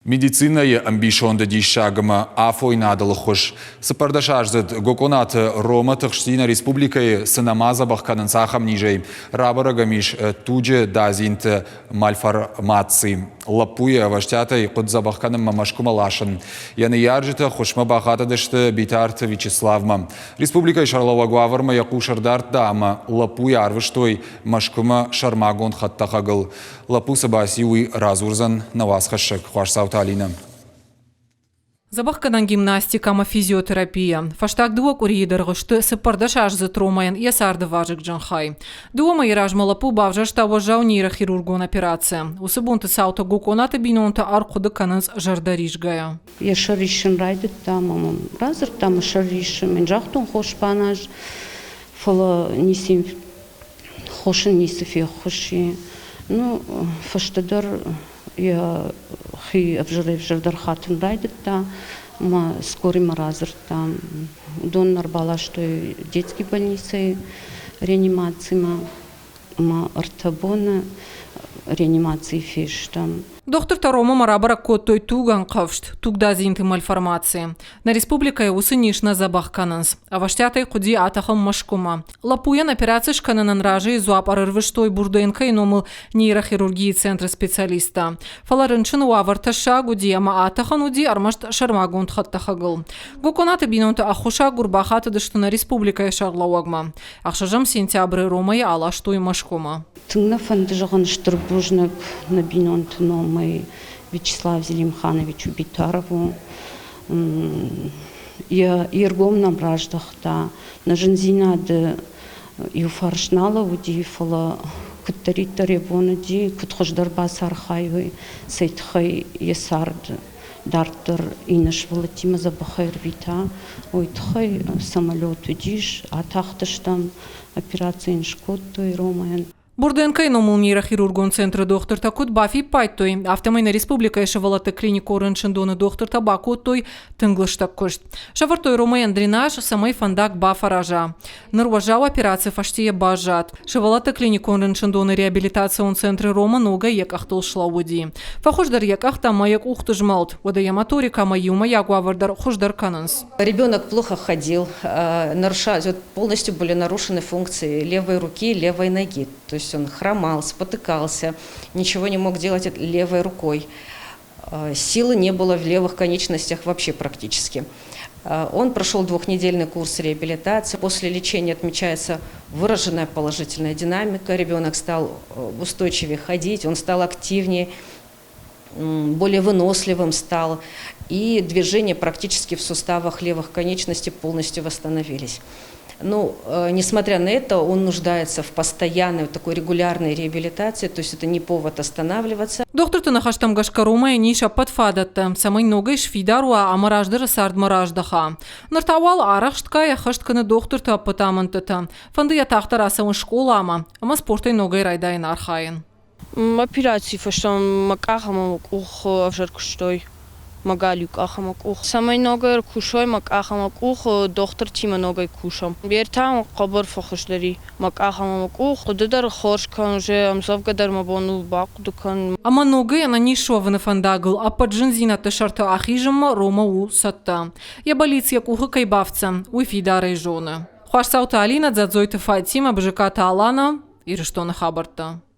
Медицинае амбишонда дишагама афой надал хош. Сапардашаждат гоконат Рома Тахштина республикае сынамаза бахканансахам нижей. Рабарагамиш тудже дазинт мальформации. Лапуя ваштятай кудзабахканым мамашкума лашан. Яны яржита хошма бахатадышты битарт Вячеславма. Республика Шарлова Гуаварма якушардарт дама. Лапуя арвыштой машкума шармагон хаттахагыл. Лапу сабасиуи разурзан навасхашек. Алина. Забахкадан гимнастика, физиотерапия. Фаштак дуок уридер, что сепардашаж затромаян и сарды важик джанхай. Дуома и ражмалапу бавжаш того жаунира хирургон операция. Усыбунты саута гуконата бинонта аркуда каназ жардаришгая. Я шаришен райдет там, разер там шаришен, менжахтун хош панаж, фала нисим хошен нисифи хоши. Ну, фаштадар я хи вжардар хатын райдет там, ма скорый маразер там, донор бала, что детские больницы, реанимации, ма ортобона, реанимации фиш там. Доктор Тарома Марабара Коттой туган кавшт, тугда зинты мальформации. На республика усынишна забах кананс, а ваштятай куди атахам машкума. Лапуян операция шкананан ражи зуап арырвыштой бурденка и номыл нейрохирургии центра специалиста. Фаларынчын уаварташа гуди ама атахан уди армашт шармагунд хаттахагыл. Гоконата бинонта ахуша гурбахата дышты на республика шарлауагма. Ахшажам сентябры Ромая алаштой машкума. Тыңна фандыжаган штырбужнак на бинонт номы Вячеславу Зелимхановичу Битарову. Я ергом нам раждахта на жензинады юфаршнала удифала куттарита ребонади кутхождар басархайвы сейтхай есард дартер инаш волатима забахайр вита ойтхай самолет удиш атахташтам операция шкоттой ромаян. Бурденка и номул нейрохирургон центра доктор такут бафи пайтой. Автомайна республика ешевалата клинику орыншындоны доктор табаку той тынглыштак кошт. Шавартой ромаян дренаж самой фандак бафа ража. Нарважау операция фаштия бажат. Шевалата клинику орыншындоны реабилитацион центра рома нога якахтол шлауди. Фахождар якахта маяк ухтыжмалт. Вода яматорика маю маягу авардар хождар кананс. Ребенок плохо ходил, полностью были нарушены функции левой руки, левой ноги. То есть он хромал, спотыкался, ничего не мог делать левой рукой. Силы не было в левых конечностях вообще практически. Он прошел 2-недельный курс реабилитации. После лечения отмечается выраженная положительная динамика. Ребенок стал устойчивее ходить, он стал активнее, более выносливым стал. И движения практически в суставах левых конечностей полностью восстановились. Но, несмотря на это, он нуждается в постоянной, такой регулярной реабилитации, то есть это не повод останавливаться. Доктор Танахаштам Гашкарума ниша подфадатта, самой ногой швидаруа амараждара сардмараждаха. Нартавал арахштка я хаштканы доктор тапатамантата. Фанды я тахтараса он школама, ама спортой ногой райдайн архаин. Операции фаштам макахам ух авжаркштой. Магалюк ахамак ух. Самой ногой кушой мак ахамак ух, доктор Тима ногой кушам. Бертам кабар фахшдари мак ахамак ух. Кудедар хоршкан уже амзавгадар мабону бак дукан. Ама ногой она не шована фандагл, а поджинзина ташарта ахижама Рома у сатта. Я болиция куха кайбавца, у фидара и жены. Хуаш саута Алина дзадзойта Фатима бжиката Алана и рештона хабарта.